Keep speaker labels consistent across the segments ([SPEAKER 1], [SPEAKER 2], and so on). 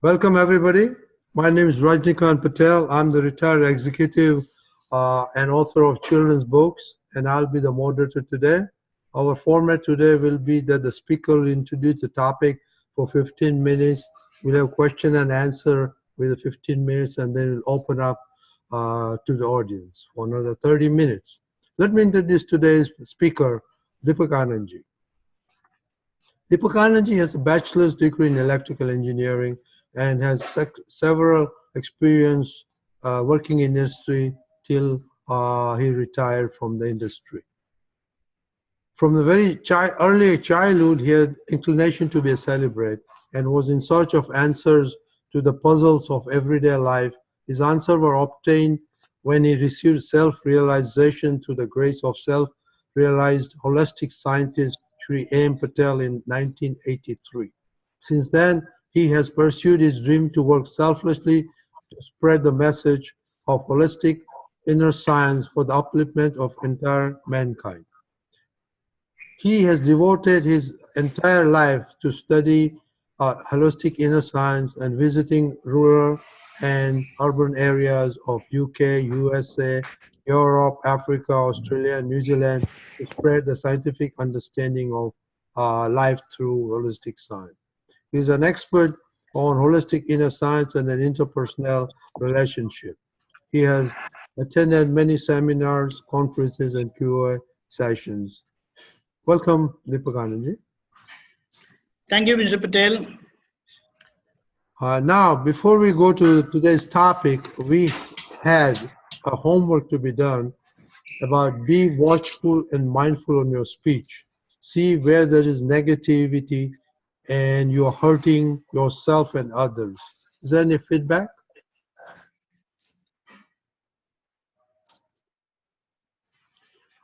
[SPEAKER 1] Welcome, everybody. My name is Rajnikant Patel. I'm the retired executive and author of children's books, and I'll be the moderator today. Our format today will be that the speaker will introduce the topic for 15 minutes. We'll have question and answer with the 15 minutes, and then we'll open up to the audience for another 30 minutes. Let me introduce today's speaker, Deepakanandji. Deepakanandji has a bachelor's degree in electrical engineering and has several experience working in industry till he retired from the industry. From the very early childhood, he had inclination to be a celebrate and was in search of answers to the puzzles of everyday life. His answers were obtained when he received self-realization through the grace of self-realized holistic scientist Sri A.M. Patel in 1983. Since then, he has pursued his dream to work selflessly to spread the message of holistic inner science for the upliftment of entire mankind. He has devoted his entire life to study holistic inner science and visiting rural and urban areas of UK, USA, Europe, Africa, Australia, and New Zealand to spread the scientific understanding of life through holistic science. He is an expert on holistic inner science and an interpersonal relationship. He has attended many seminars, conferences, and Q&A sessions. Welcome, Deepakanandji.
[SPEAKER 2] Thank you, Mr. Patel.
[SPEAKER 1] Now, before we go to today's topic, we had a homework to be done about be watchful and mindful on your speech. See where there is negativity and you're hurting yourself and others. Is there any feedback?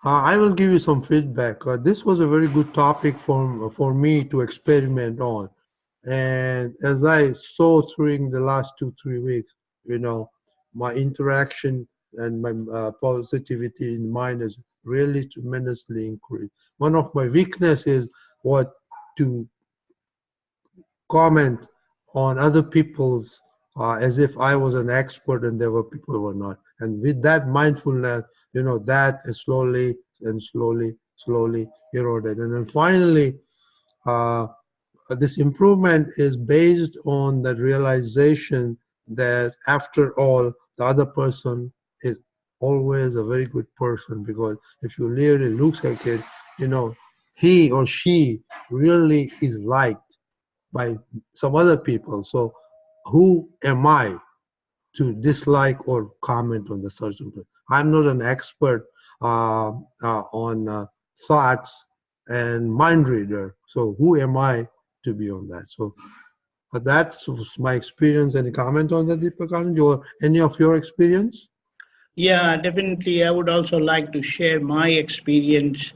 [SPEAKER 1] I will give you some feedback. This was a very good topic for me to experiment on. And as I saw during the last 2-3 weeks, my interaction and my positivity in mind has really tremendously increased. One of my weaknesses was to comment on other people's as if I was an expert and there were people who were not. And with that mindfulness, that is slowly eroded. And then finally, this improvement is based on the realization that after all, the other person is always a very good person, because if you really look like it, he or she really is liked by some other people. So who am I to dislike or comment on the certain person? I'm not an expert on thoughts and mind reader. So who am I to be on that? So that's my experience. Any comment on that, Deepakanandji, or any of your experience?
[SPEAKER 2] Yeah, definitely. I would also like to share my experience.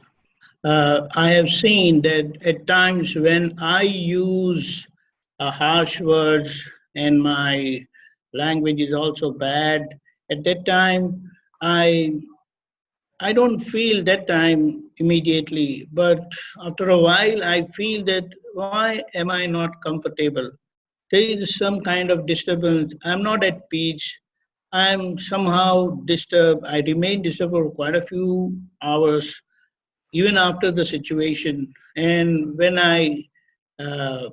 [SPEAKER 2] I have seen that at times when I use harsh words and my language is also bad, at that time I don't feel that time immediately, but after a while I feel that why am I not comfortable? There is some kind of disturbance. I'm not at peace. I'm somehow disturbed. I remain disturbed for quite a few hours, even after the situation. And when I uh,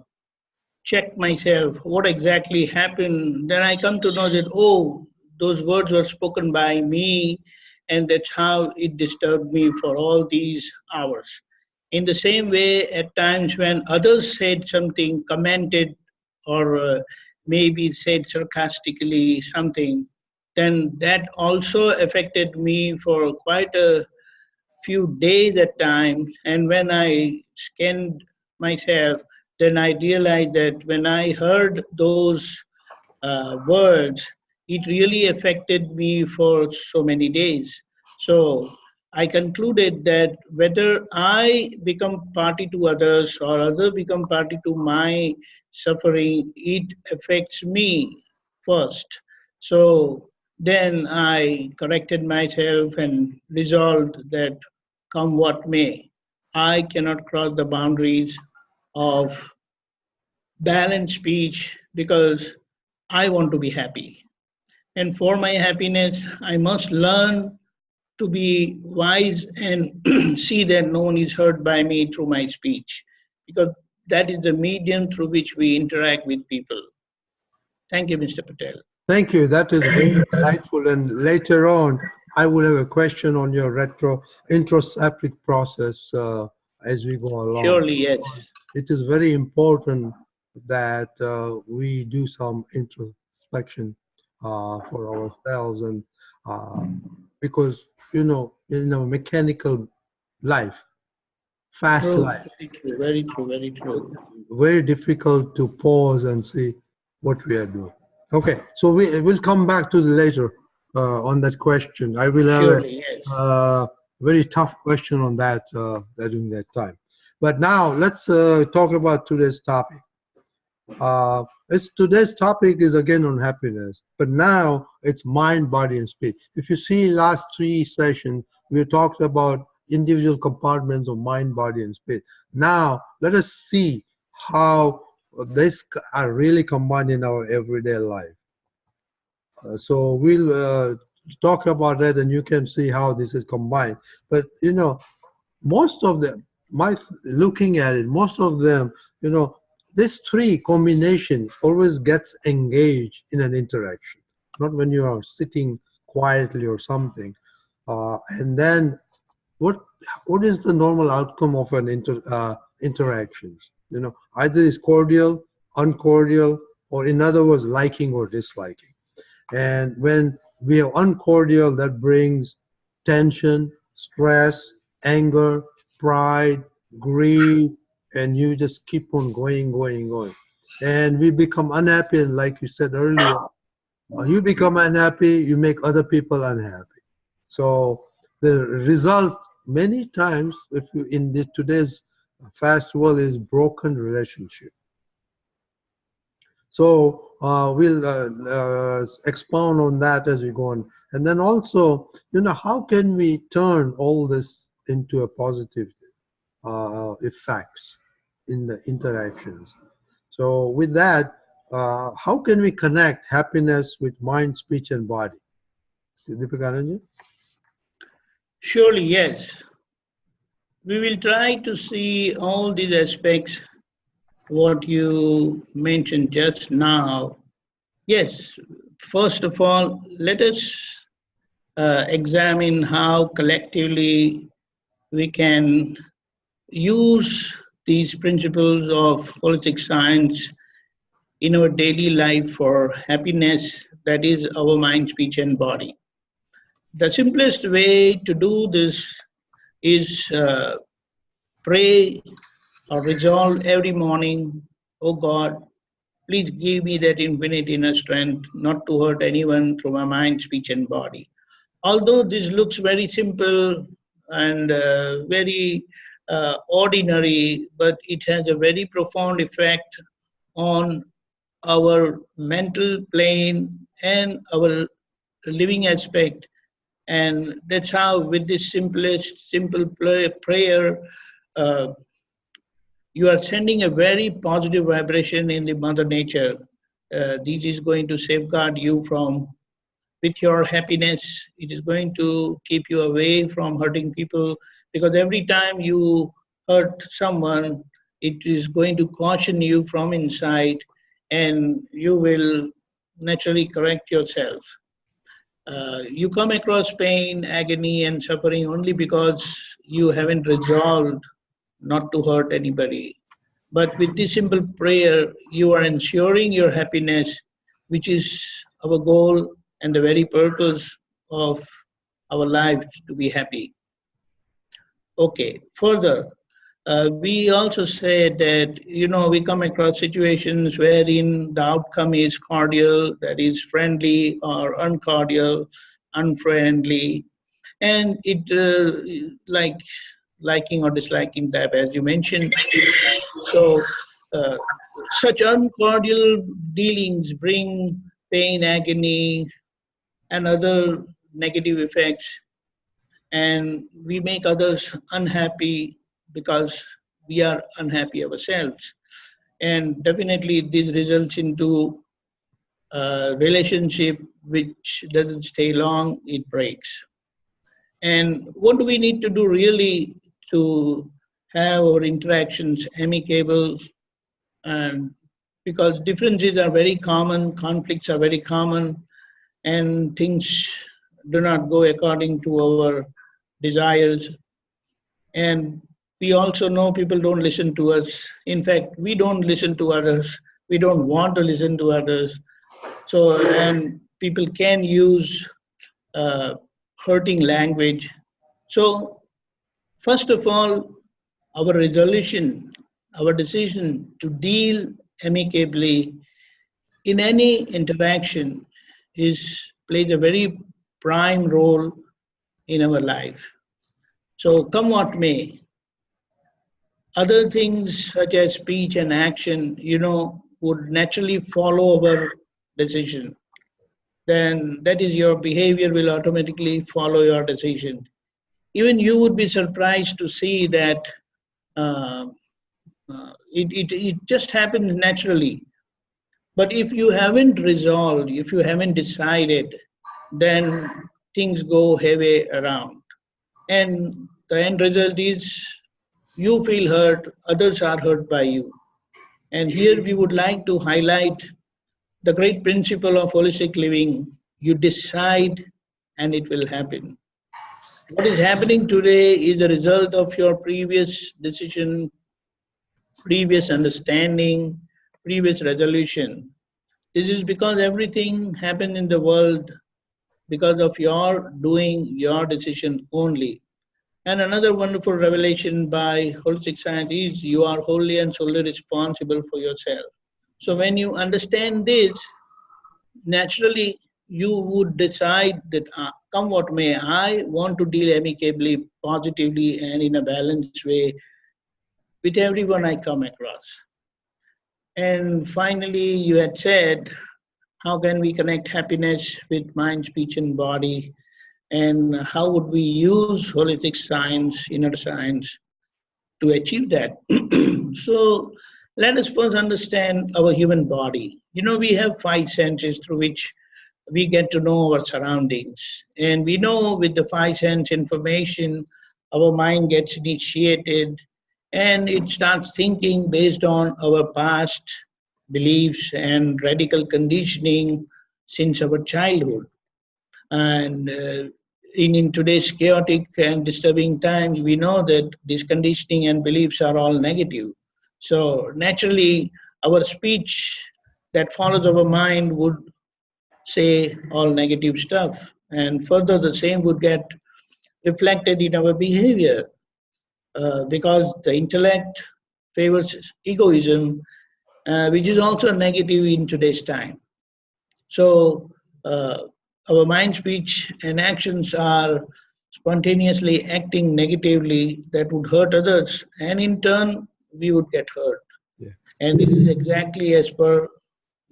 [SPEAKER 2] check myself, what exactly happened, then I come to know that, oh, those words were spoken by me, and that's how it disturbed me for all these hours. In the same way, at times when others said something, commented, or maybe said sarcastically something, then that also affected me for quite a few days at times. And when I scanned myself, then I realized that when I heard those words, it really affected me for so many days. So I concluded that whether I become party to others or others become party to my suffering, it affects me first. So then I corrected myself and resolved that come what may, I cannot cross the boundaries of balanced speech because I want to be happy. And for my happiness, I must learn to be wise and see that no one is hurt by me through my speech, because that is the medium through which we interact with people. Thank you, Mr. Patel.
[SPEAKER 1] Thank you. That is very delightful. And later on, I will have a question on your introspective process as we go along.
[SPEAKER 2] Surely, yes.
[SPEAKER 1] It is very important that we do some introspection for ourselves, and because in a mechanical life, fast
[SPEAKER 2] True,
[SPEAKER 1] life,
[SPEAKER 2] very true, very true, very true.
[SPEAKER 1] very difficult to pause and see what we are doing. Okay, so we will come back to the later on that question. I will have
[SPEAKER 2] Surely, yes.
[SPEAKER 1] a very tough question on that during that time. But now let's talk about today's topic. Today's topic is again on happiness, but now it's mind, body, and spirit. If you see last 3 sessions, we talked about individual compartments of mind, body, and spirit. Now let us see how these are really combined in our everyday life. So we'll talk about that, and you can see how this is combined. But most of them, looking at it, most of them, this 3 combination always gets engaged in an interaction, not when you are sitting quietly or something. And then what is the normal outcome of an interaction? Either it's cordial, uncordial, or in other words, liking or disliking. And when we have uncordial, that brings tension, stress, anger, pride, greed, and you just keep on going. And we become unhappy, and like you said earlier, you become unhappy, you make other people unhappy. So the result many times, if you in today's fast world, is broken relationship. So we'll expound on that as we go on. And then also, how can we turn all this into a positive effects in the interactions? So with that, how can we connect happiness with mind, speech, and body? Deepakanandji?
[SPEAKER 2] Surely, yes. We will try to see all these aspects, what you mentioned just now. Yes, first of all, let us examine how collectively we can use these principles of holistic science in our daily life for happiness, that is our mind, speech, and body. The simplest way to do this is pray or resolve every morning, oh God, please give me that infinite inner strength not to hurt anyone through my mind, speech, and body. Although this looks very simple and very ordinary, but it has a very profound effect on our mental plane and our living aspect. And that's how, with this simple prayer, uh, you are sending a very positive vibration in the mother nature. This is going to safeguard you from, with your happiness, it is going to keep you away from hurting people, because every time you hurt someone, it is going to caution you from inside, and you will naturally correct yourself. You come across pain, agony, and suffering only because you haven't resolved not to hurt anybody. But with this simple prayer, you are ensuring your happiness, which is our goal and the very purpose of our life, to be happy. Okay, further, we also said that, we come across situations wherein the outcome is cordial, that is friendly, or uncordial, unfriendly, and it like liking or disliking type, as you mentioned. So uh, such uncordial dealings bring pain, agony, and other negative effects, and we make others unhappy because we are unhappy ourselves. And definitely this results into a relationship which doesn't stay long, it breaks. And what do we need to do really to have our interactions amicable? And because differences are very common, conflicts are very common, and things do not go according to our desires. And we also know people don't listen to us. In fact, we don't listen to others. We don't want to listen to others. So, and people can use uh, hurting language. So, first of all, our resolution, our decision to deal amicably in any interaction is plays a very prime role in our life. So, come what may, other things such as speech and action, would naturally follow our decision. Then that is your behavior will automatically follow your decision. Even you would be surprised to see that uh, it just happens naturally. But if you haven't resolved, if you haven't decided, then things go heavy around. And the end result is you feel hurt, others are hurt by you. And here we would like to highlight the great principle of holistic living. You decide and it will happen. What is happening today is a result of your previous decision, previous understanding, previous resolution. This is because everything happened in the world because of your doing your decision only. And another wonderful revelation by holistic science is you are wholly and solely responsible for yourself. So when you understand this, naturally you would decide that come what may, I want to deal amicably, positively, and in a balanced way with everyone I come across. And finally, you had said, how can we connect happiness with mind, speech, and body? And how would we use holistic science, inner science, to achieve that? So let us first understand our human body. We have five senses through which we get to know our surroundings. And we know with the five sense information, our mind gets initiated and it starts thinking based on our past beliefs and radical conditioning since our childhood. And in today's chaotic and disturbing times, we know that this conditioning and beliefs are all negative. So naturally, our speech that follows our mind would say all negative stuff. And further, the same would get reflected in our behavior because the intellect favors egoism, which is also negative in today's time. So, our mind, speech, and actions are spontaneously acting negatively that would hurt others, and in turn, we would get hurt.
[SPEAKER 1] Yeah.
[SPEAKER 2] And this is exactly as per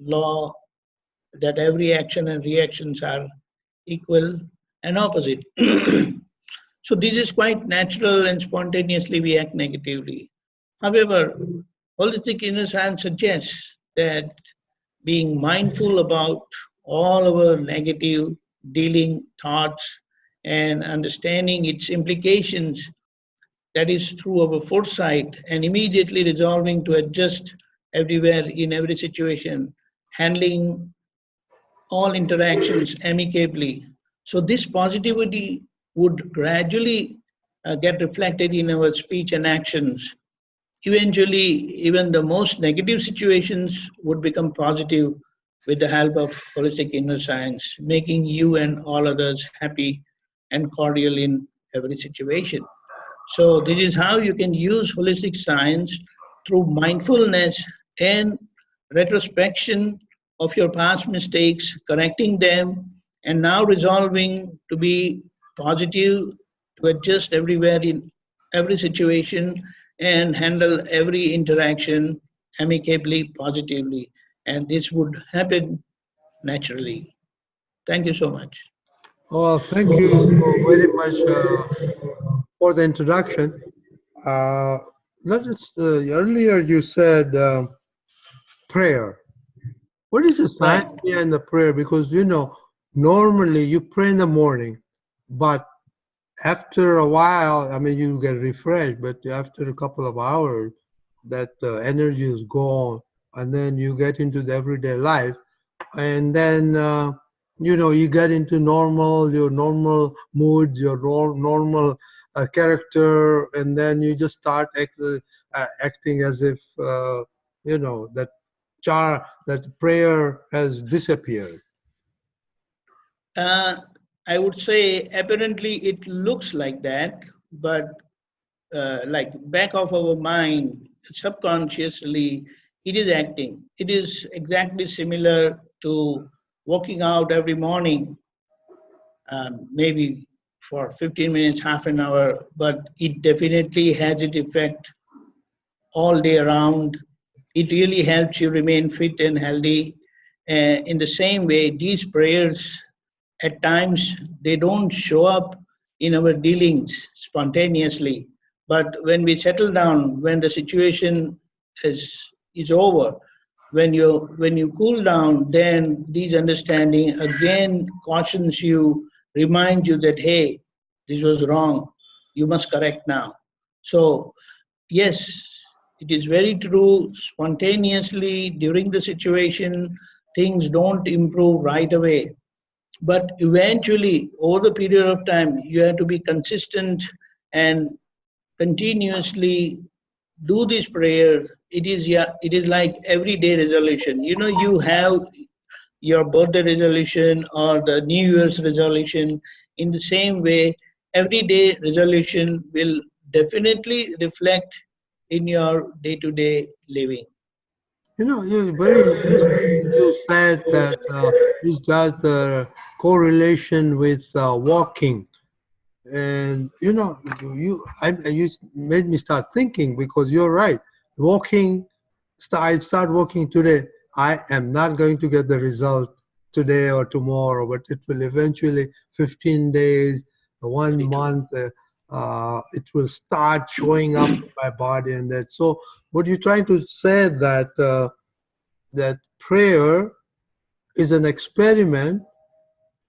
[SPEAKER 2] law that every action and reactions are equal and opposite. So this is quite natural and spontaneously we act negatively. However, holistic inner science suggests that being mindful about all our negative dealing thoughts and understanding its implications, that is through our foresight and immediately resolving to adjust everywhere in every situation, handling all interactions amicably. So this positivity would gradually get reflected in our speech and actions. Eventually, even the most negative situations would become positive with the help of holistic inner science, making you and all others happy and cordial in every situation. So this is how you can use holistic science through mindfulness and retrospection of your past mistakes, correcting them, and now resolving to be positive, to adjust everywhere in every situation, and handle every interaction amicably, positively. And this would happen naturally. Thank you so much.
[SPEAKER 1] Well, thank you very much for the introduction. Uh, Earlier you said prayer. What is the
[SPEAKER 2] Right.
[SPEAKER 1] science behind the prayer? Because normally you pray in the morning, but after a while, I mean, you get refreshed, but after a couple of hours, that energy is gone, and then you get into the everyday life, and then you get into your normal moods, your normal character, and then you just start acting as if that that prayer has disappeared.
[SPEAKER 2] Uh, I would say apparently it looks like that, but like back of our mind, subconsciously, it is acting. It is exactly similar to walking out every morning, maybe for 15 minutes, half an hour, but it definitely has its effect all day around. It really helps you remain fit and healthy. In the same way, these prayers at times they don't show up in our dealings spontaneously, but when we settle down, when the situation is over, when you cool down, then these understanding again cautions you, reminds you that hey, this was wrong, you must correct now. So yes, it is very true. Spontaneously, during the situation, things don't improve right away. But eventually, over the period of time, you have to be consistent and continuously do this prayer. It is, yeah, it is like everyday resolution. You have your birthday resolution or the New Year's resolution. In the same way, everyday resolution will definitely reflect in your day-to-day living.
[SPEAKER 1] Very interesting. You said that this does the correlation with walking, and you made me start thinking, because you're right. Walking, I start walking today. I am not going to get the result today or tomorrow, but it will eventually 15 days, one
[SPEAKER 2] Very true.
[SPEAKER 1] month. It will start showing up in my body, and that. So, what you're trying to say that that prayer is an experiment.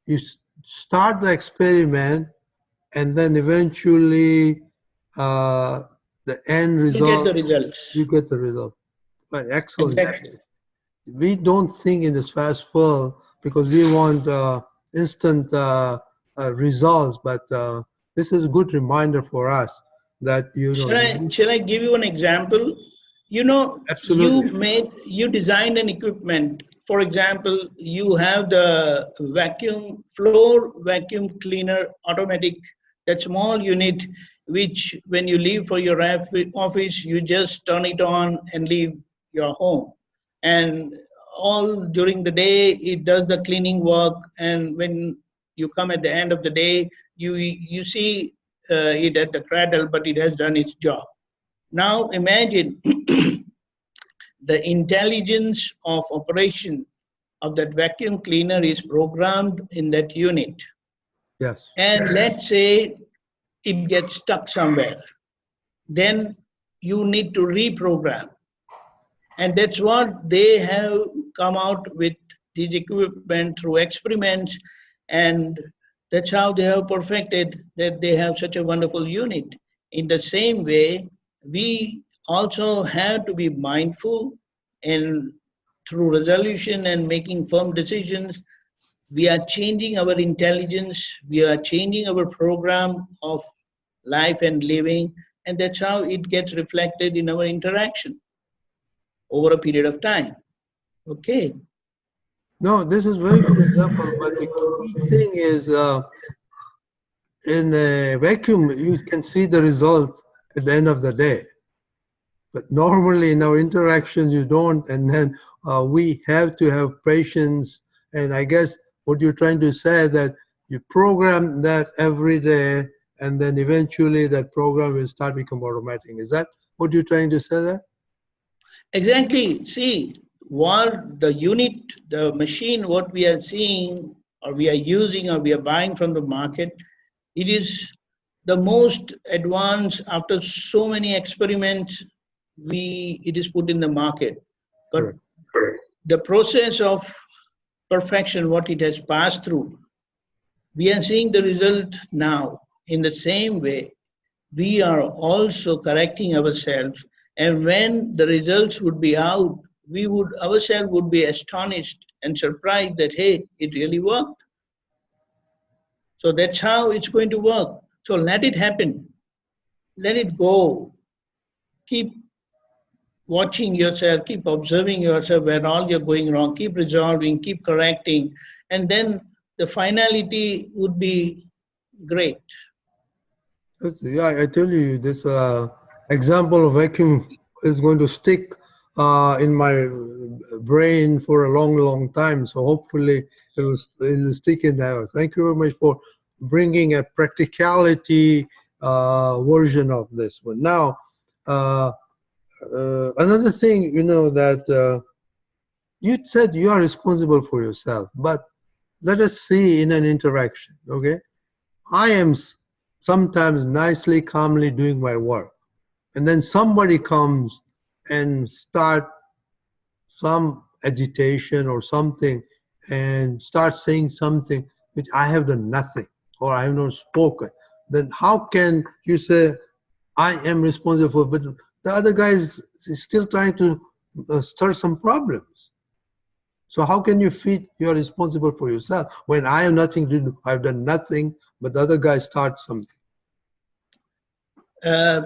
[SPEAKER 1] You start the experiment, and then eventually uh, the end
[SPEAKER 2] You get
[SPEAKER 1] result,
[SPEAKER 2] the results.
[SPEAKER 1] you get the result. But excellent.
[SPEAKER 2] Exactly.
[SPEAKER 1] We don't think in this fast world because we want instant results, but this is a good reminder for us that
[SPEAKER 2] Shall I give you an example?
[SPEAKER 1] absolutely.
[SPEAKER 2] You designed an equipment. For example, you have the floor vacuum cleaner automatic, that small unit, which when you leave for your office, you just turn it on and leave your home. And all during the day, it does the cleaning work. And when you come at the end of the day, you see it at the cradle, but it has done its job. Now imagine the intelligence of operation of that vacuum cleaner is programmed in that unit.
[SPEAKER 1] Yes.
[SPEAKER 2] And let's say it gets stuck somewhere. Then you need to reprogram. And that's what they have come out with this equipment through experiments. And that's how they have perfected that they have such a wonderful unit. In the same way, we also have to be mindful, and through resolution and making firm decisions, we are changing our intelligence, we are changing our program of life and living, and that's how it gets reflected in our interaction over a period of time. Okay.
[SPEAKER 1] No, this is very good example, but the key thing is in a vacuum, you can see the result at the end of the day. But normally in our interactions, you don't. And then we have to have patience. And I guess what you're trying to say that you program that every day, and then eventually that program will start become automatic. Is that what you're trying to say there?
[SPEAKER 2] Exactly. See, what the unit, the machine, what we are seeing or we are using or we are buying from the market, it is the most advanced after so many experiments it is put in the market. But
[SPEAKER 1] Correct.
[SPEAKER 2] the process of perfection, what it has passed through, we are seeing the result now. In the same way, we are also correcting ourselves. And when the results would be out, we would ourselves would be astonished and surprised that, hey, it really worked. So that's how it's going to work. So let it happen. Let it go. Keep watching yourself, keep observing yourself where all you're going wrong, keep resolving, keep correcting, and then the finality would be great.
[SPEAKER 1] Yeah, I tell you, this example of vacuum is going to stick in my brain for a long, long time. So hopefully it will stick in there. Thank you very much for bringing a practicality version of this one. Now, another thing, that you said you are responsible for yourself, but let us see in an interaction, okay? I am sometimes nicely, calmly doing my work, and then somebody comes and start some agitation or something and start saying something which I have done nothing or I have not spoken. Then how can you say I am responsible, but the other guy is still trying to stir some problems? So how can you feel you are responsible for yourself when I have nothing to do? I've done nothing, but the other guy starts something.
[SPEAKER 2] Uh,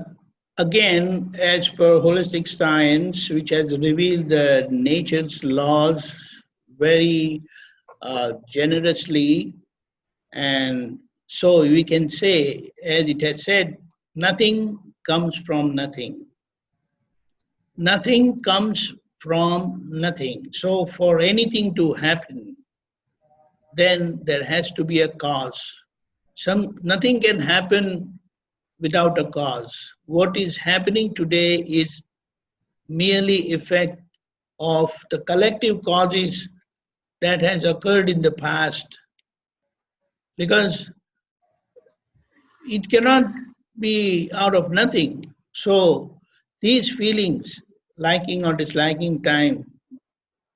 [SPEAKER 2] Again, as per holistic science, which has revealed the nature's laws very generously, and so we can say, as it has said, nothing comes from nothing. Nothing comes from nothing. So, for anything to happen, then there has to be a cause. Nothing can happen without a cause. What is happening today is merely effect of the collective causes that has occurred in the past, because it cannot be out of nothing. So these feelings, liking or disliking time,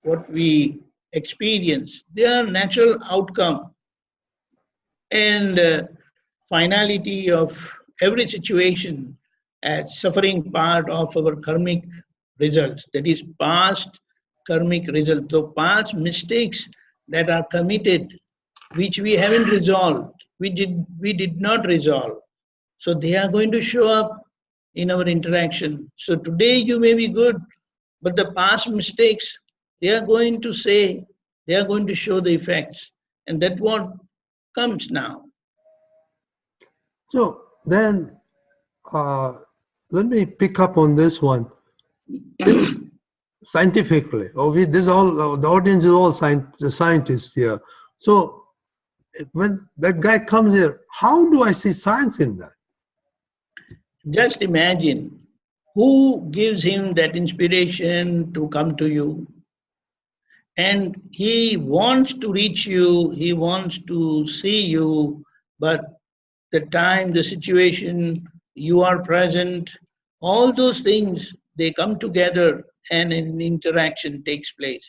[SPEAKER 2] what we experience, they are natural outcome and finality of every situation as suffering part of our karmic results. That is past karmic results. So past mistakes that are committed, which we haven't resolved, we did not resolve. So they are going to show up in our interaction. So today you may be good, but the past mistakes, they are going to say, they are going to show the effects. And that's what comes now.
[SPEAKER 1] So then let me pick up on this one. Scientifically, this all the audience is all scientists here. So when that guy comes here, how do I see science in that?
[SPEAKER 2] Just imagine who gives him that inspiration to come to you. And he wants to reach you, he wants to see you, but the time, the situation, you are present, all those things, they come together and an interaction takes place.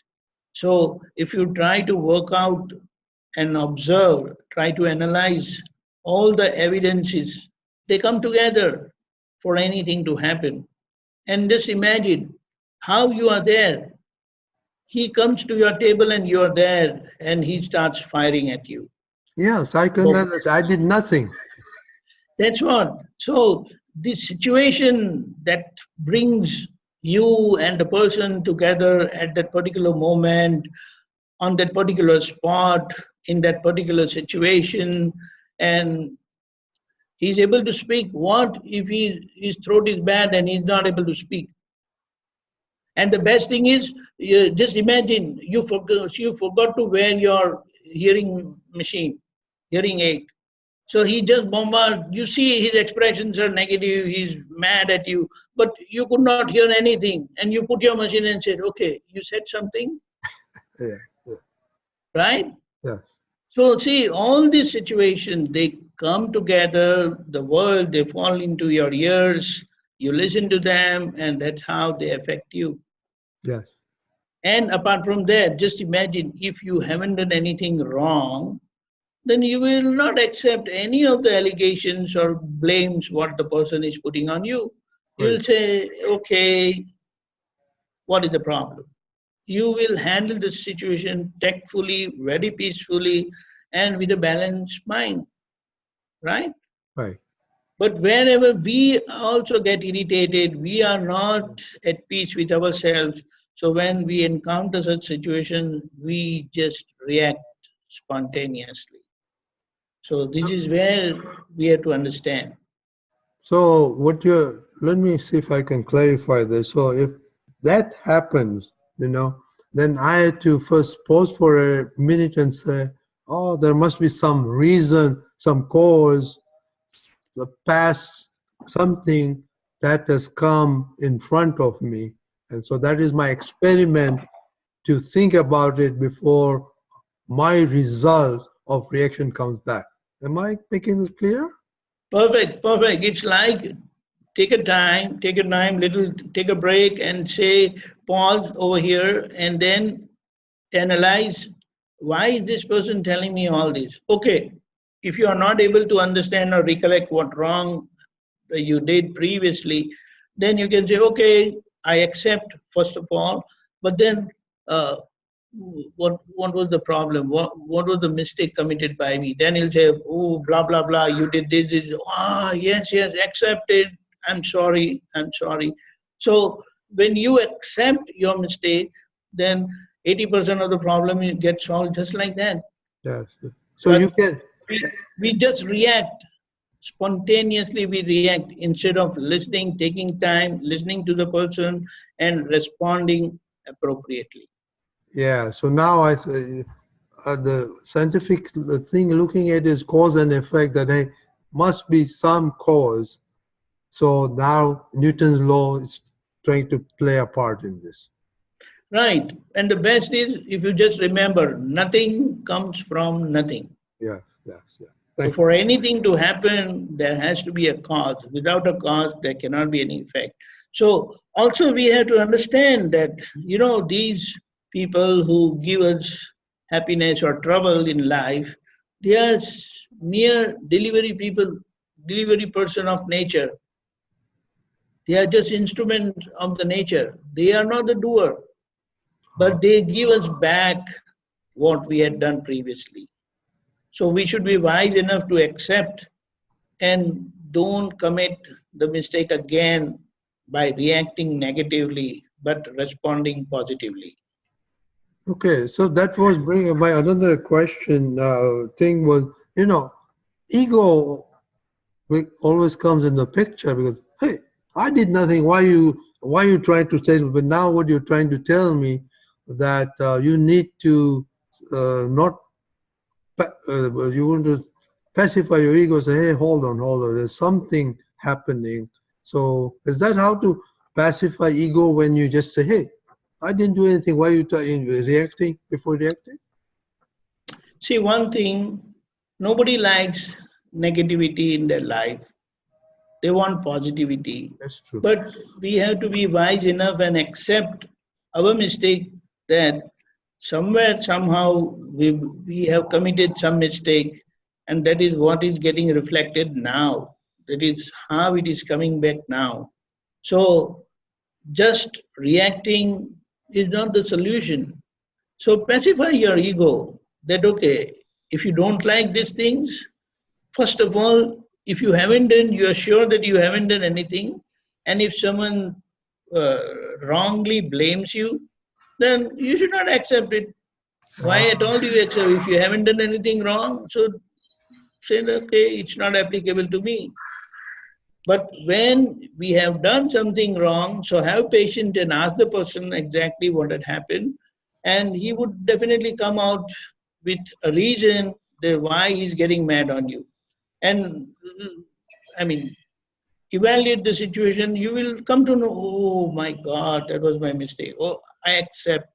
[SPEAKER 2] So if you try to work out and observe, try to analyze all the evidences, they come together for anything to happen. And just imagine how you are there. He comes to your table and you're there and he starts firing at you.
[SPEAKER 1] Yes, I can
[SPEAKER 2] So
[SPEAKER 1] understand. I did nothing.
[SPEAKER 2] that's what. So this situation that brings you and the person together at that particular moment, on that particular spot, in that particular situation, and he's able to speak. What if his throat is bad and he's not able to speak? And the best thing is, just imagine you forgot to wear your hearing machine, hearing aid. So he just bombards. You see, his expressions are negative. He's mad at you, but you could not hear anything. And you put your machine and said, "Okay, you said something,
[SPEAKER 1] Yeah, yeah,
[SPEAKER 2] right?"
[SPEAKER 1] yeah.
[SPEAKER 2] So see, all these situations, they come together. The world, they fall into your ears. You listen to them, and that's how they affect you.
[SPEAKER 1] Yes.
[SPEAKER 2] And apart from that, just imagine if you haven't done anything wrong, then you will not accept any of the allegations or blames what the person is putting on you.
[SPEAKER 1] Right.
[SPEAKER 2] You'll say, okay, what is the problem? You will handle the situation tactfully, very peacefully, and with a balanced mind, right?
[SPEAKER 1] Right.
[SPEAKER 2] But whenever we also get irritated, we are not at peace with ourselves. So when we encounter such situations, we just react spontaneously. So this is where we have to understand.
[SPEAKER 1] So let me see if I can clarify this. So if that happens, then I had to first pause for a minute and say, oh, there must be some reason, some cause, the past, something that has come in front of me. And so that is my experiment to think about it before my result of reaction comes back. Am I making it clear?
[SPEAKER 2] Perfect, perfect. It's like take a time, little, take a break and say, pause over here and then analyze why is this person telling me all this. Okay, if you are not able to understand or recollect what wrong you did previously, then you can say, okay, I accept first of all, but then uh, what was the problem? What was the mistake committed by me? Then he'll say, oh, blah blah blah, you did this. Ah, yes, yes, accepted. I'm sorry. I'm sorry. So when you accept your mistake, then 80% of the problem gets solved just like that.
[SPEAKER 1] Yes. So you
[SPEAKER 2] But
[SPEAKER 1] can,
[SPEAKER 2] we just react spontaneously. We react instead of listening, taking time, listening to the person, and responding appropriately.
[SPEAKER 1] yeah. So now the scientific thing looking at is cause and effect, that hey, must be some cause. So now Newton's law is trying to play a part in this.
[SPEAKER 2] Right. And the best is if you just remember nothing comes from nothing.
[SPEAKER 1] Yeah. Yes. Yeah.
[SPEAKER 2] So
[SPEAKER 1] Thank you.
[SPEAKER 2] for anything to happen, there has to be a cause. Without a cause, there cannot be any effect. So also we have to understand that, these people who give us happiness or trouble in life, they are mere delivery people, delivery person of nature. They are just instrument of the nature. They are not the doer,
[SPEAKER 1] Uh,
[SPEAKER 2] but they give us back what we had done previously. So we should be wise enough to accept and don't commit the mistake again by reacting negatively but responding positively.
[SPEAKER 1] okay. So that was bringing my another question. Thing was, ego always comes in the picture because hey, I did nothing. Why you trying to say? But now what you're trying to tell me that you need to not you want to pacify your ego. Say, hey, hold on. There's something happening. So is that how to pacify ego when you just say, hey, I didn't do anything. Why are you reacting before reacting?
[SPEAKER 2] See, one thing, nobody likes negativity in their life. They want positivity.
[SPEAKER 1] That's true.
[SPEAKER 2] But we have to be wise enough and accept our mistake that somewhere, somehow, we have committed some mistake, and that is what is getting reflected now. That is how it is coming back now. So, just reacting is not the solution. So, pacify your ego that, okay, if you don't like these things, first of all, if you haven't done, you are sure that you haven't done anything. And if someone uh, wrongly blames you, then you should not accept it. Why at all do you accept if you haven't done anything wrong? So say, okay, it's not applicable to me. But when we have done something wrong, so have patience and ask the person exactly what had happened, and he would definitely come out with a reason that why he's getting mad on you. And I mean, evaluate the situation, you will come to know, oh my God, that was my mistake. Oh, I accept.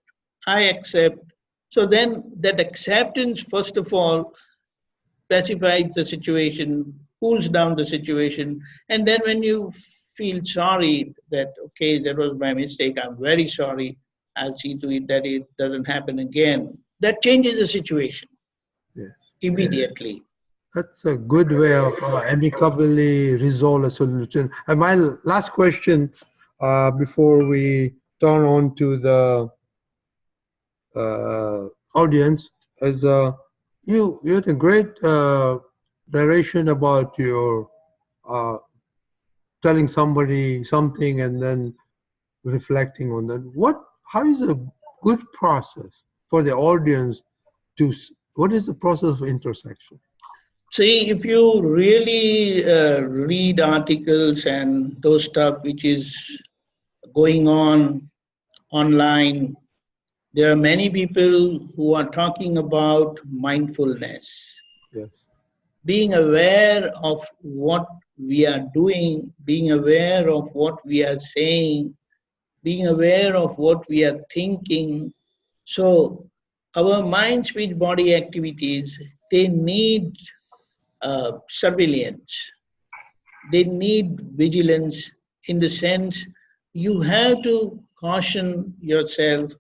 [SPEAKER 2] So then that acceptance, first of all, pacifies the situation, cools down the situation. And then when you feel sorry that, okay, that was my mistake, I'm very sorry. I'll see to it that it doesn't happen again. That changes the situation
[SPEAKER 1] Yeah.
[SPEAKER 2] immediately.
[SPEAKER 1] That's a good way of amicably resolve a solution. And my last question before we turn on to the audience is you had a great narration about your uh, telling somebody something and then reflecting on that. How is a good process for the audience to? What is the process of intersection?
[SPEAKER 2] See, if you really read articles and those stuff which is going on online, there are many people who are talking about mindfulness,
[SPEAKER 1] Yes.
[SPEAKER 2] being aware of what we are doing, being aware of what we are saying, being aware of what we are thinking. So, our mind, speech, body activities, they need surveillance, they need vigilance in the sense you have to caution yourself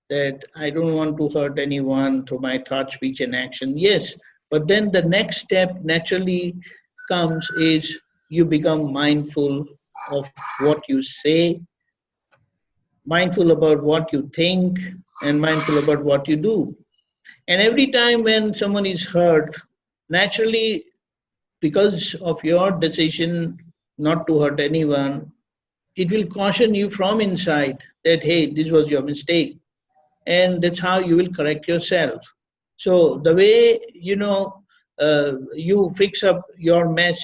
[SPEAKER 2] that I don't want to hurt anyone through my thought, speech, and action. Yes, but then the next step naturally comes is you become mindful of what you say, mindful about what you think, and mindful about what you do. And every time when someone is hurt, naturally, because of your decision not to hurt anyone, it will caution you from inside that, hey, this was your mistake. And that's how you will correct yourself. So, the way, you fix up your mess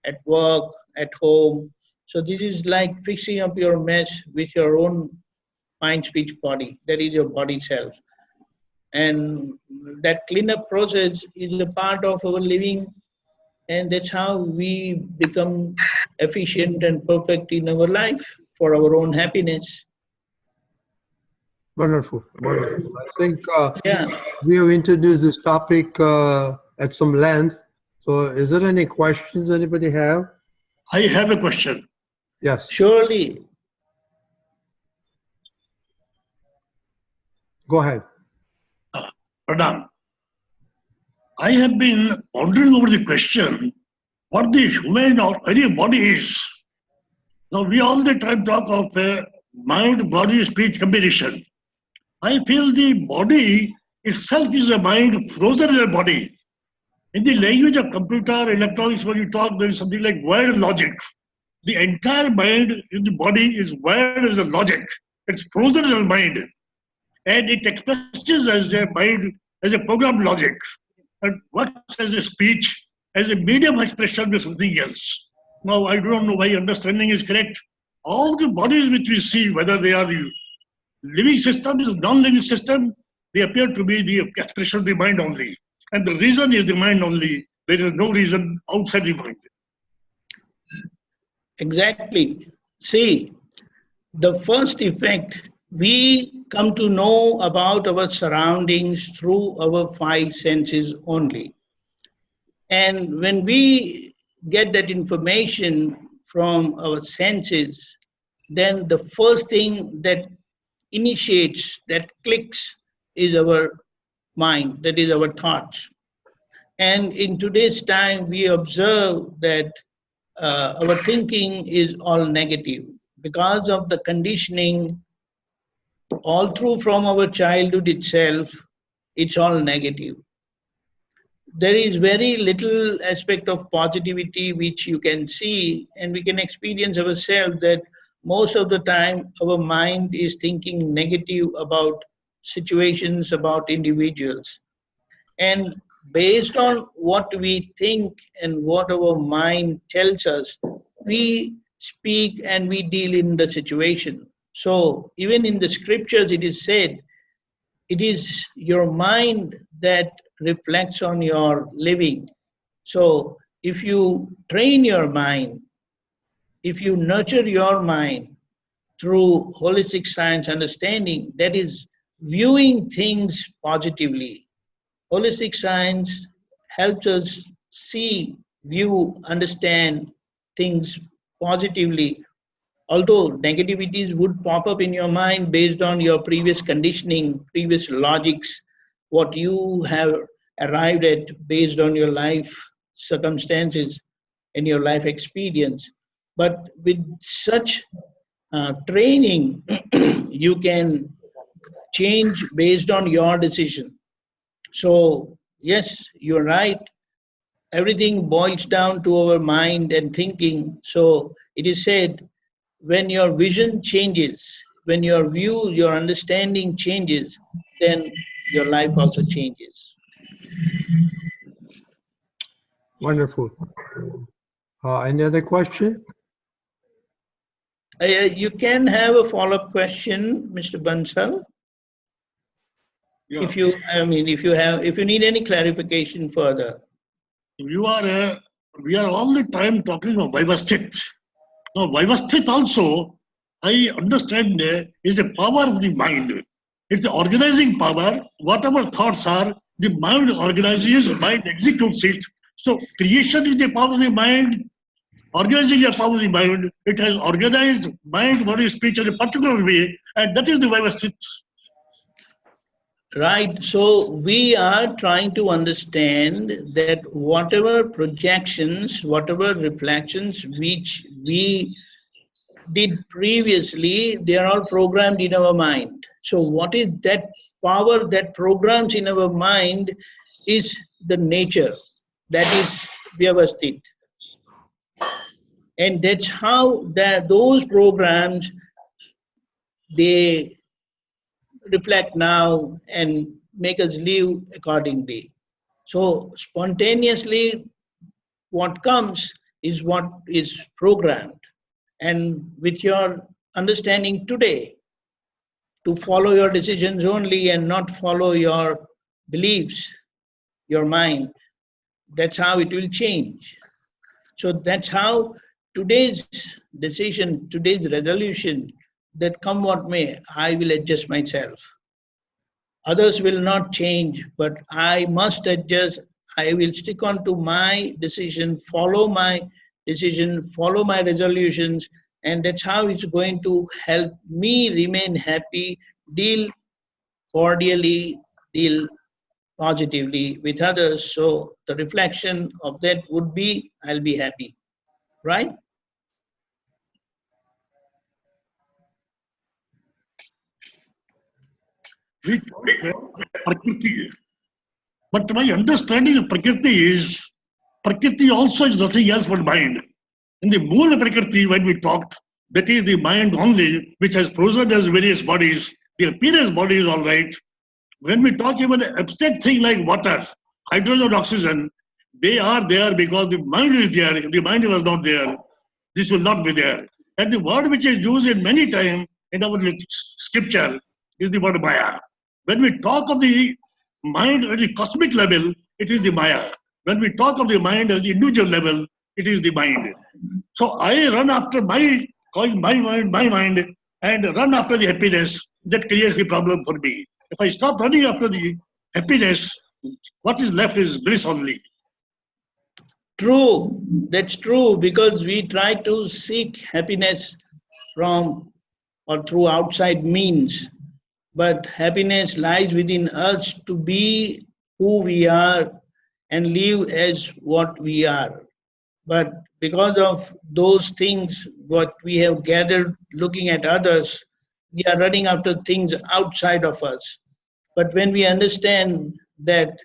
[SPEAKER 2] at work, at home. So, this is like fixing up your mess with your own mind, speech, body. That is your body self. And that cleanup process is a part of our living, and that's how we become efficient and perfect in our life for our own happiness.
[SPEAKER 1] Wonderful, wonderful. I think
[SPEAKER 2] Yeah,
[SPEAKER 1] we have introduced this topic at some length. So, is there any questions anybody have?
[SPEAKER 3] I have a question.
[SPEAKER 1] Yes,
[SPEAKER 2] surely.
[SPEAKER 1] go ahead.
[SPEAKER 3] Pradhan, I have been pondering over the question what the human or any body is. Now, we all the time talk of mind, body, speech combination. I feel the body itself is a mind frozen in a body. In the language of computer, electronics, when you talk, there is something like wired logic. The entire mind in the body is wired as a logic. It's frozen as a mind. And it expresses as a mind, as a programmed logic, and works as a speech, as a medium of expression with something else. Now, I don't know my understanding is correct. All the bodies which we see, whether they are the living systems, non-living system, they appear to be the expression of the mind only. And the reason is the mind only. There is no reason outside the mind.
[SPEAKER 2] Exactly. See, the first effect, we come to know about our surroundings through our five senses only. And when we get that information from our senses, then the first thing that initiates, that clicks, is our mind, that is our thoughts. And in today's time, we observe that our thinking is all negative because of the conditioning all through from our childhood itself. It's all negative. There is very little aspect of positivity which you can see, and we can experience ourselves that most of the time our mind is thinking negative about situations, about individuals. And based on what we think and what our mind tells us, we speak and we deal in the situation. So, even in the scriptures, it is said, it is your mind that reflects on your living. So, if you train your mind, if you nurture your mind through holistic science understanding, that is viewing things positively. Holistic science helps us see, view, understand things positively. Although negativities would pop up in your mind based on your previous conditioning, previous logics, what you have arrived at based on your life circumstances and your life experience. But with such training, you can change based on your decision. So, yes, you're right. Everything boils down to our mind and thinking. So, it is said when your vision changes, when your view, your understanding changes, then your life also changes.
[SPEAKER 1] Wonderful. Any other question?
[SPEAKER 2] You can have a follow-up question, Mr. Bansal.
[SPEAKER 3] Yeah.
[SPEAKER 2] If you, if you need any clarification further.
[SPEAKER 3] You are, we are all the time talking of Vivasthit. Now, Vivasthit also, I understand, is a power of the mind. It's the organizing power. Whatever thoughts are, the mind organizes, mind executes it. So, creation is the power of the mind. Organizing is the power of the mind. It has organized mind, body, speech in a particular way, and that is the Vivasthit.
[SPEAKER 2] Right. So we are trying to understand that whatever projections, whatever reflections which we did previously, they are all programmed in our mind. So what is that power that programs in our mind is the nature. That is Vyavasthit. And that's how those programs, they reflect now and make us live accordingly. So spontaneously, what comes is what is programmed. And with your understanding today, to follow your decisions only and not follow your beliefs, your mind, that's how it will change. So that's how today's decision, today's resolution, that come what may, I will adjust myself. Others will not change, but I must adjust. I will stick on to my decision, follow my decision, follow my resolutions, and that's how it's going to help me remain happy, deal cordially, deal positively with others. So the reflection of that would be, I'll be happy, right?
[SPEAKER 3] We talk Prakriti, but my understanding of Prakriti also is nothing else but mind. In the Moola Prakriti, when we talked, that is the mind only, which has frozen as various bodies. The appearance body is all right. When we talk even an abstract thing like water, hydrogen, oxygen, they are there because the mind is there. If the mind was not there, this will not be there. And the word which is used in many times in our scripture is the word Maya. When we talk of the mind at the cosmic level, it is the Maya. When we talk of the mind at the individual level, it is the mind. So I run after my mind, and run after the happiness that creates the problem for me. If I stop running after the happiness, what is left is bliss only.
[SPEAKER 2] True, that's true, because we try to seek happiness from or through outside means, but happiness lies within us to be who we are and live as what we are. But because of those things, what we have gathered looking at others, we are running after things outside of us. But when we understand that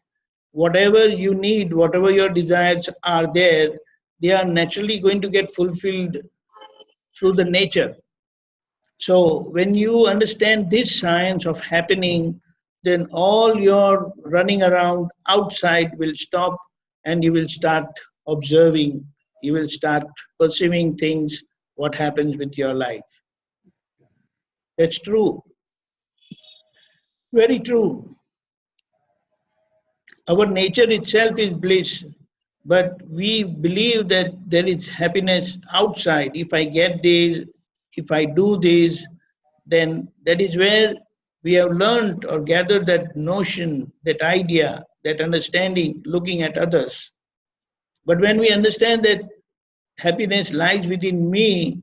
[SPEAKER 2] whatever you need, whatever your desires are there, they are naturally going to get fulfilled through the nature. So when you understand this science of happening, then all your running around outside will stop and you will start observing, you will start perceiving things, what happens with your life. That's true. Very true. Our nature itself is bliss, but we believe that there is happiness outside. If I get this, if I do this, then that is where we have learned or gathered that notion, that idea, that understanding, looking at others. But when we understand that happiness lies within me,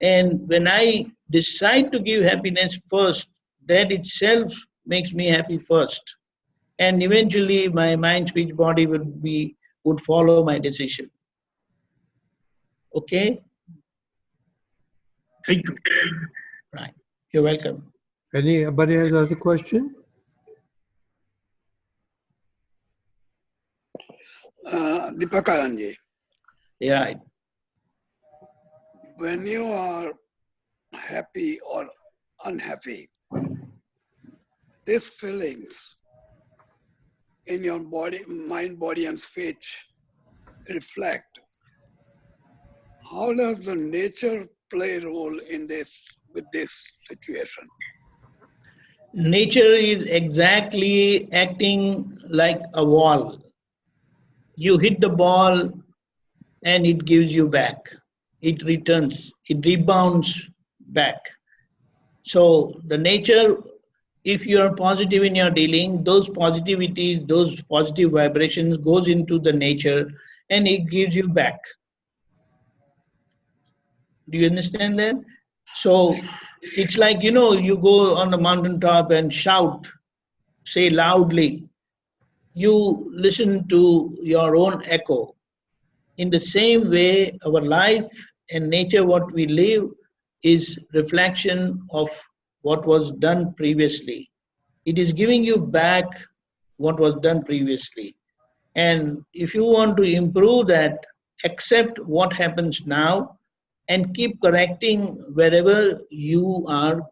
[SPEAKER 2] And when I decide to give happiness first, that itself makes me happy first. And eventually my mind, speech, body would follow my decision. Okay?
[SPEAKER 3] Thank you.
[SPEAKER 2] Right. You're welcome.
[SPEAKER 1] Anybody has other question?
[SPEAKER 4] Deepakanandji,
[SPEAKER 2] Yeah, right.
[SPEAKER 4] when you are happy or unhappy, these feelings in your body, mind, body, and speech reflect. How does the nature play a role in this with this situation?
[SPEAKER 2] Nature is exactly acting like a wall. You hit the ball and it gives you back. It returns, it rebounds back. So the nature, if you are positive in your dealing, those positivities, those positive vibrations goes into the nature and it gives you back. Do you understand that? So it's like, you know, you go on the mountaintop and shout, say loudly, you listen to your own echo. In the same way, our life and nature, what we live, is reflection of what was done previously. It is giving you back what was done previously. And if you want to improve that, accept what happens now and keep correcting wherever you are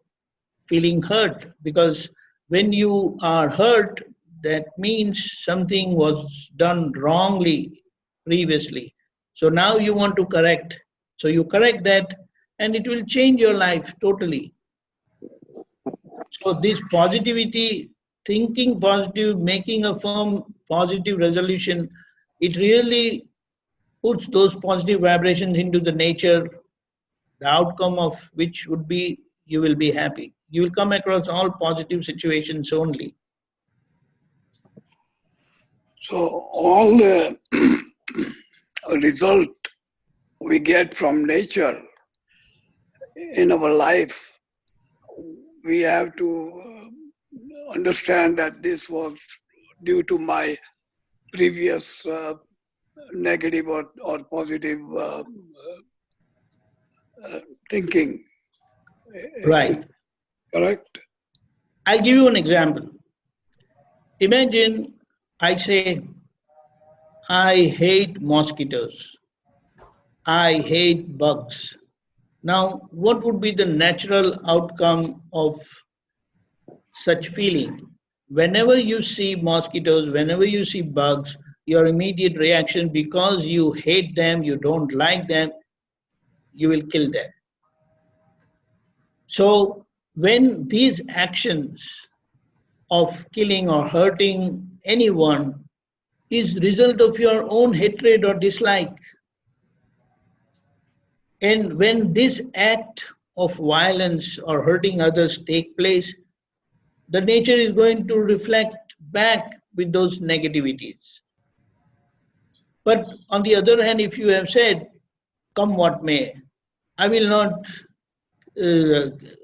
[SPEAKER 2] feeling hurt. Because when you are hurt, that means something was done wrongly previously. So now you want to correct. So you correct that and it will change your life totally. So this positivity, thinking positive, making a firm positive resolution, it really puts those positive vibrations into the nature, the outcome of which would be you will be happy. You will come across all positive situations only.
[SPEAKER 4] So all the result we get from nature in our life, we have to understand that this was due to my previous negative or positive thinking.
[SPEAKER 2] Right.
[SPEAKER 4] Correct?
[SPEAKER 2] I'll give you an example. Imagine I say, I hate mosquitoes. I hate bugs. Now, what would be the natural outcome of such feeling? Whenever you see mosquitoes, whenever you see bugs, your immediate reaction, because you hate them, you don't like them, you will kill them. So when these actions of killing or hurting anyone is result of your own hatred or dislike, and when this act of violence or hurting others take place, the nature is going to reflect back with those negativities. But on the other hand, if you have said, come what may, I will not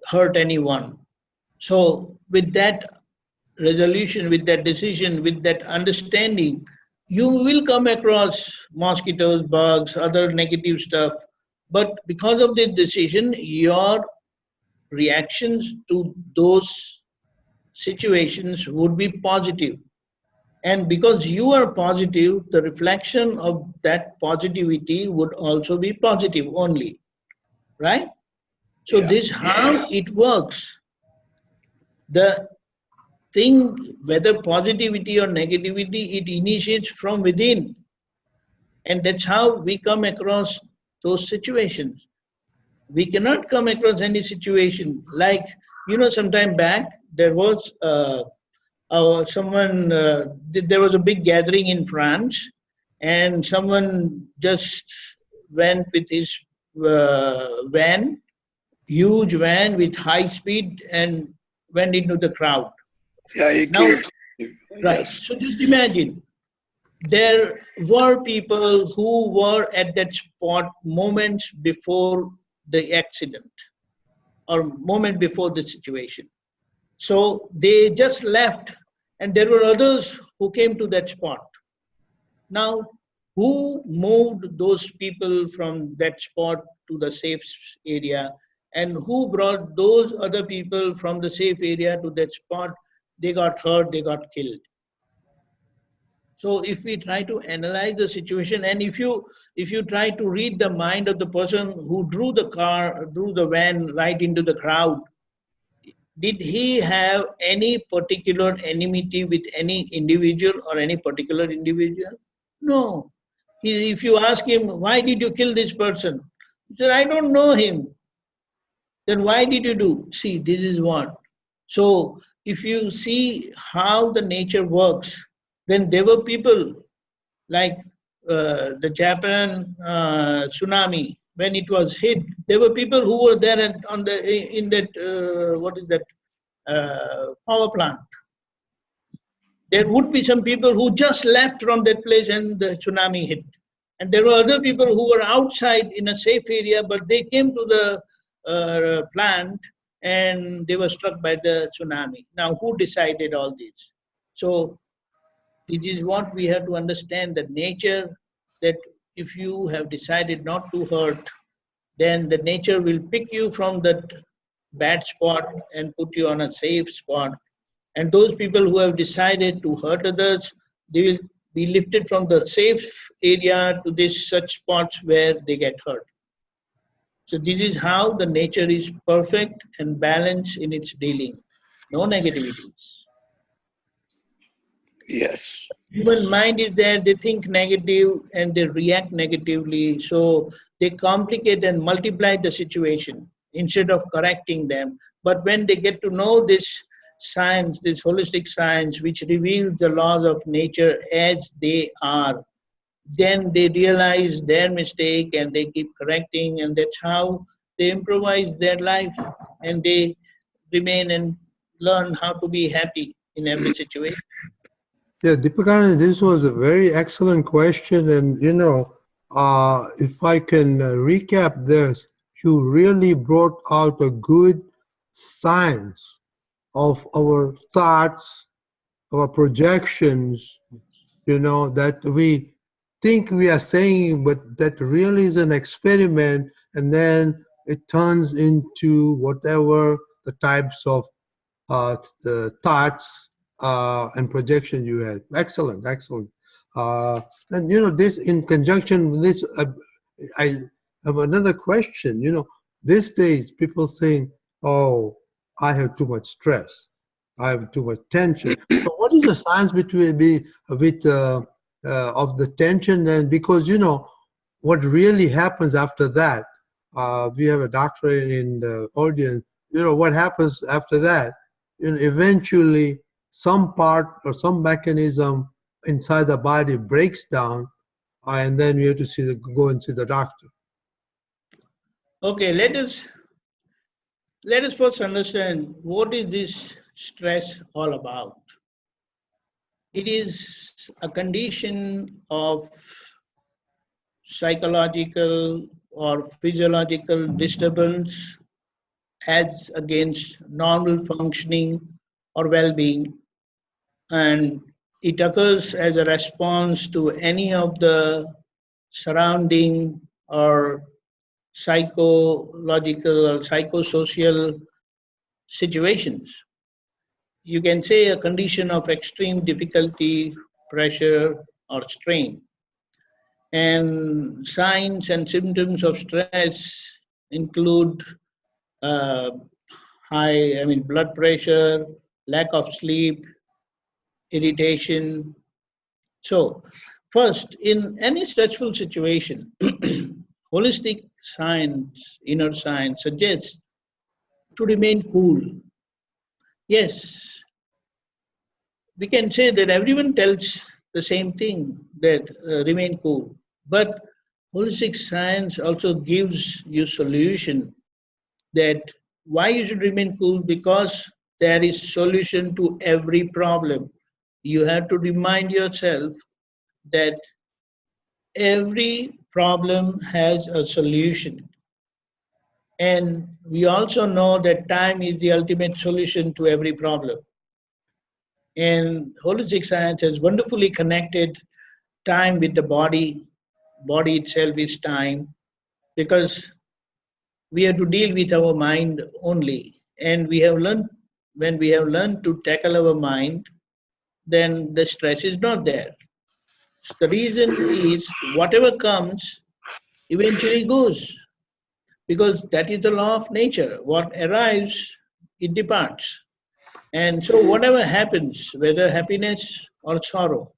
[SPEAKER 2] hurt anyone. So with that resolution, with that decision, with that understanding, you will come across mosquitoes, bugs, other negative stuff. But because of this decision, your reactions to those situations would be positive. And because you are positive, the reflection of that positivity would also be positive only, right? So
[SPEAKER 4] Yeah.
[SPEAKER 2] this how it works. The thing, whether positivity or negativity, it initiates from within. And that's how we come across those situations. We cannot come across any situation like, you know, some time back, there was there was a big gathering in France, and someone just went with his van, huge van with high speed, and went into the crowd.
[SPEAKER 4] Yeah, he
[SPEAKER 2] Now,
[SPEAKER 4] killed.
[SPEAKER 2] right,
[SPEAKER 4] Yes.
[SPEAKER 2] so just imagine, there were people who were at that spot moments before the accident or moment before the situation. So they just left, and there were others who came to that spot. Now, who moved those people from that spot to the safe area, and who brought those other people from the safe area to that spot? They got hurt, they got killed. So if we try to analyze the situation, and if you try to read the mind of the person who drew the van right into the crowd, did he have any particular enmity with any individual or any particular individual? No. If you ask him, why did you kill this person? He said, I don't know him. Then why did you do? See, this is what. So if you see how the nature works, then there were people like the Japan tsunami, when it was hit, there were people who were there in that what is that power plant. There would be some people who just left from that place and the tsunami hit, and there were other people who were outside in a safe area, but they came to the plant and they were struck by the tsunami. Now, who decided all this? So this is what we have to understand, that nature, that if you have decided not to hurt, then the nature will pick you from that bad spot and put you on a safe spot. And those people who have decided to hurt others, they will be lifted from the safe area to this such spots where they get hurt. So this is how the nature is perfect and balanced in its dealing. No negativities.
[SPEAKER 4] Yes.
[SPEAKER 2] Human mind is there, they think negative and they react negatively. So they complicate and multiply the situation instead of correcting them. But when they get to know this science, this holistic science, which reveals the laws of nature as they are, then they realize their mistake and they keep correcting, and that's how they improvise their life and they remain and learn how to be happy in every situation.
[SPEAKER 1] Yeah, Deepakanand, this was a very excellent question. And, if I can recap this, you really brought out a good science of our thoughts, our projections, that we think we are saying, but that really is an experiment, and then it turns into whatever the types of the thoughts and projections you had. Excellent, excellent. And this in conjunction with this, I have another question. These days people think, oh, I have too much stress, I have too much tension. So what is the science between with of the tension? And because what really happens after that, we have a doctor in the audience. What happens after that? Eventually some part or some mechanism inside the body breaks down, and then we have to go and see the doctor.
[SPEAKER 2] Okay, let us first understand what is this stress all about. It is a condition of psychological or physiological disturbance as against normal functioning or well-being, and it occurs as a response to any of the surrounding or psychological or psychosocial situations. You can say a condition of extreme difficulty, pressure, or strain. And signs and symptoms of stress include blood pressure, lack of sleep, irritation. So, first, in any stressful situation, holistic science, inner science suggests to remain cool. Yes, we can say that everyone tells the same thing, that remain cool. But holistic science also gives you solution that why you should remain cool, because there is solution to every problem. You have to remind yourself that every problem has a solution. And we also know that time is the ultimate solution to every problem. And holistic science has wonderfully connected time with the body. Body itself is time because we have to deal with our mind only. And we have learned, when we have learned to tackle our mind, then the stress is not there. So the reason is whatever comes eventually goes because that is the law of nature. What arrives, it departs. And so, whatever happens, whether happiness or sorrow,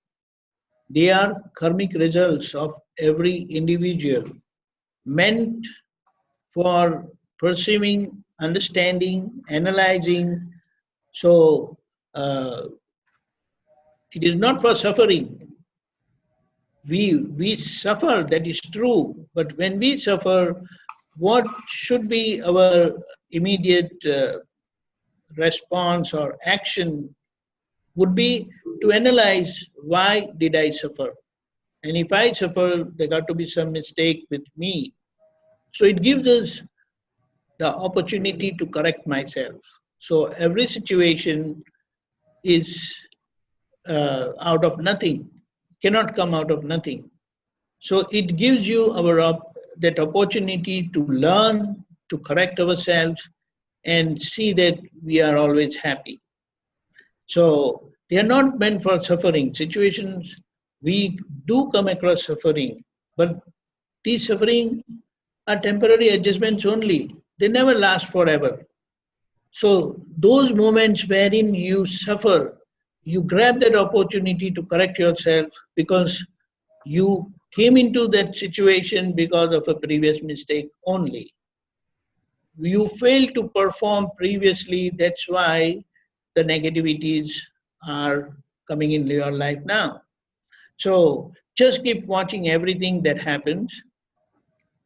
[SPEAKER 2] they are karmic results of every individual meant for perceiving, understanding, analyzing. So, uh, it is not for suffering. We suffer, that is true, but when we suffer, what should be our immediate response or action would be to analyze why did I suffer? And if I suffer, there got to be some mistake with me. So it gives us the opportunity to correct myself. So every situation is out of nothing, cannot come out of nothing. So it gives you that opportunity to learn, to correct ourselves, and see that we are always happy. So they are not meant for suffering. Situations we do come across suffering, but these suffering are temporary adjustments only. They never last forever. So those moments wherein you suffer, you grab that opportunity to correct yourself because you came into that situation because of a previous mistake only. You failed to perform previously, that's why the negativities are coming in your life now. So just keep watching everything that happens.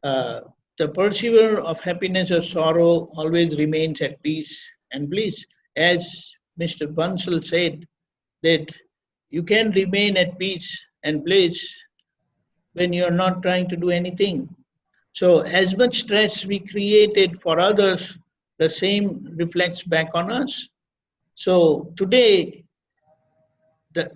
[SPEAKER 2] uh, the perceiver of happiness or sorrow always remains at peace and bliss. As Mr. Bansal said, that you can remain at peace and bliss when you're not trying to do anything. So, as much stress we created for others, the same reflects back on us. So, today,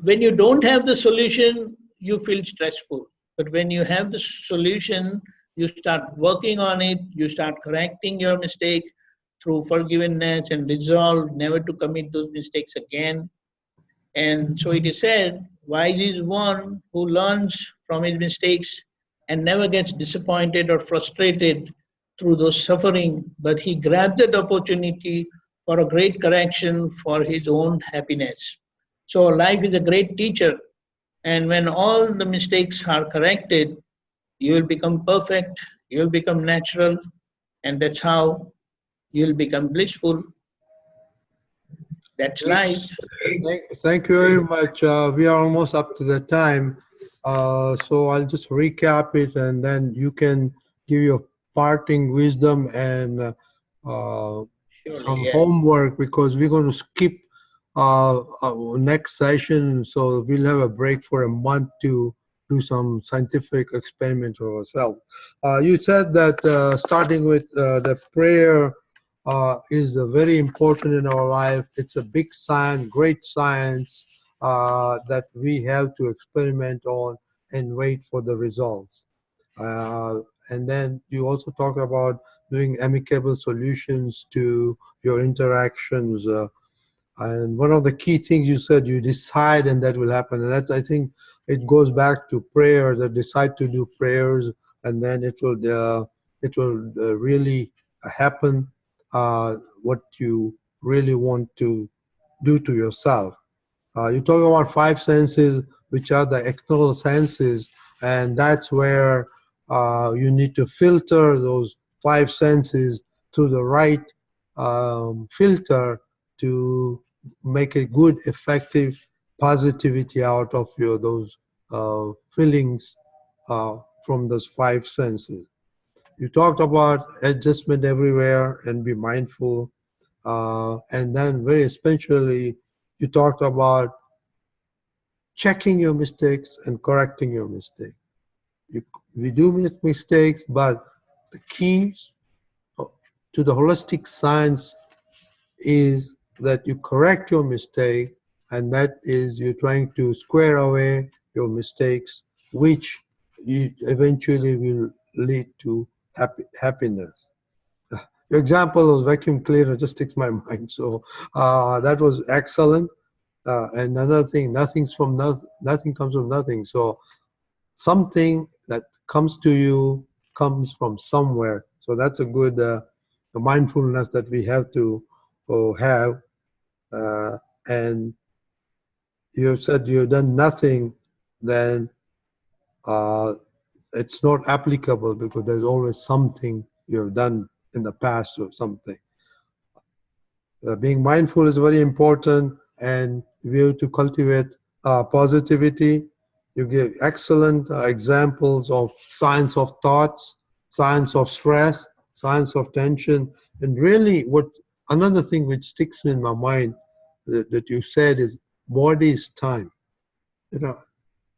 [SPEAKER 2] when you don't have the solution, you feel stressful. But when you have the solution, you start working on it, you start correcting your mistake through forgiveness and resolve never to commit those mistakes again. And so it is said, wise is one who learns from his mistakes and never gets disappointed or frustrated through those suffering, but he grabs that opportunity for a great correction for his own happiness. So life is a great teacher, and when all the mistakes are corrected, you will become perfect, you will become natural, and that's how you'll become blissful. That's life.
[SPEAKER 1] Thank you very much. We are almost up to the time. So I'll just recap it and then you can give your parting wisdom and
[SPEAKER 2] Surely,
[SPEAKER 1] some
[SPEAKER 2] yes.
[SPEAKER 1] homework because we're going to skip our next session. So we'll have a break for a month to do some scientific experiments for ourselves. You said that starting with the prayer is very important in our life. It's a big science, great science that we have to experiment on and wait for the results. Uh, and then you also talk about doing amicable solutions to your interactions. And one of the key things you said, you decide and that will happen. And that, I think, it goes back to prayer. That decide to do prayers, and then it will really happen. What you really want to do to yourself. You talk about five senses, which are the external senses, and that's where you need to filter those five senses to the right filter to make a good, effective positivity out of your those feelings from those five senses. You talked about adjustment everywhere and be mindful, and then very especially you talked about checking your mistakes and correcting your mistake. We do make mistakes, but the key to the holistic science is that you correct your mistake, and that is you're trying to square away your mistakes, which eventually will lead to happiness. Your example of vacuum cleaner just sticks my mind. So that was excellent. And another thing, nothing comes from nothing. So something that comes to you comes from somewhere. So that's a good mindfulness that we have to have. And you said you've done nothing, then it's not applicable because there's always something you've done in the past or something. Being mindful is very important, and we have to cultivate positivity. You give excellent examples of science of thoughts, science of stress, science of tension, and really another thing which sticks in my mind that you said is body is time. You know,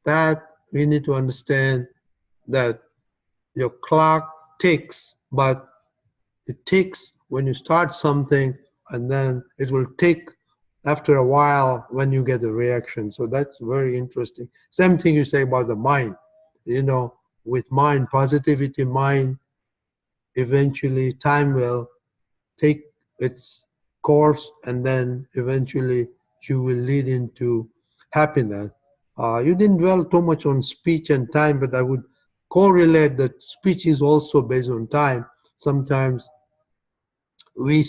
[SPEAKER 1] that we need to understand that your clock ticks, but it ticks when you start something, and then it will tick after a while when you get the reaction. So that's very interesting. Same thing you say about the mind. You know, with mind, positivity mind, eventually time will take its course, and then eventually you will lead into happiness. You didn't dwell too much on speech and time, but I would correlate that speech is also based on time. Sometimes we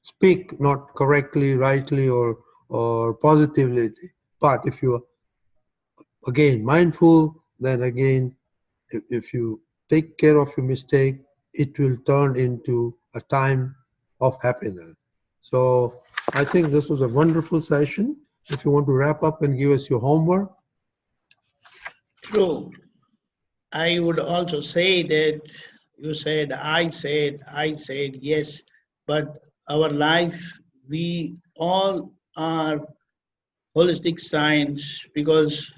[SPEAKER 1] speak not correctly, rightly, or positively. But if you are again mindful, then again, if you take care of your mistake, it will turn into a time of happiness. So I think this was a wonderful session. If you want to wrap up and give us your homework.
[SPEAKER 2] True. I would also say that you said, I said, yes, but our life, we all are holistic science because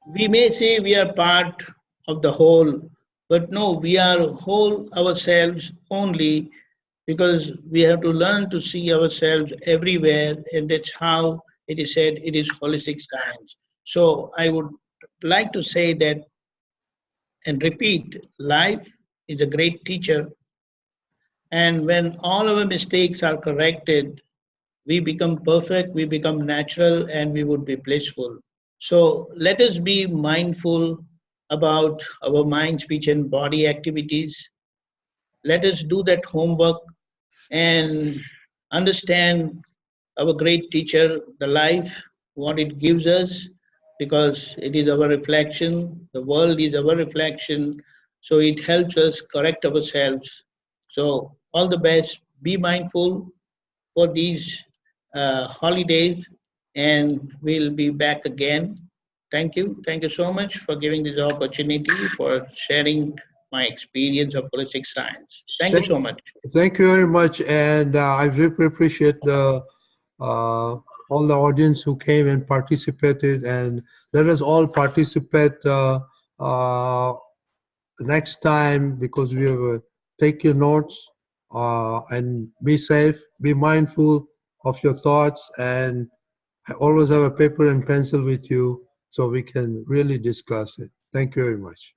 [SPEAKER 2] we may say we are part of the whole, but no, we are whole ourselves only because we have to learn to see ourselves everywhere, and that's how it is said it is holistic science. So I would like to say that and repeat life is a great teacher, and when all our mistakes are corrected, we become perfect, we become natural, and we would be blissful. So let us be mindful about our mind, speech, and body activities. Let us do that homework and understand our great teacher, the life, what it gives us, because it is our reflection, the world is our reflection, so it helps us correct ourselves. So, all the best, be mindful for these holidays, and we'll be back again. Thank you. Thank you so much for giving this opportunity for sharing my experience of holistic science. Thank you
[SPEAKER 1] Thank,
[SPEAKER 2] so much.
[SPEAKER 1] thank you very much, and I really appreciate all the audience who came and participated, and let us all participate next time, because we have take your notes and be safe, be mindful of your thoughts, and always have a paper and pencil with you so we can really discuss it. Thank you very much.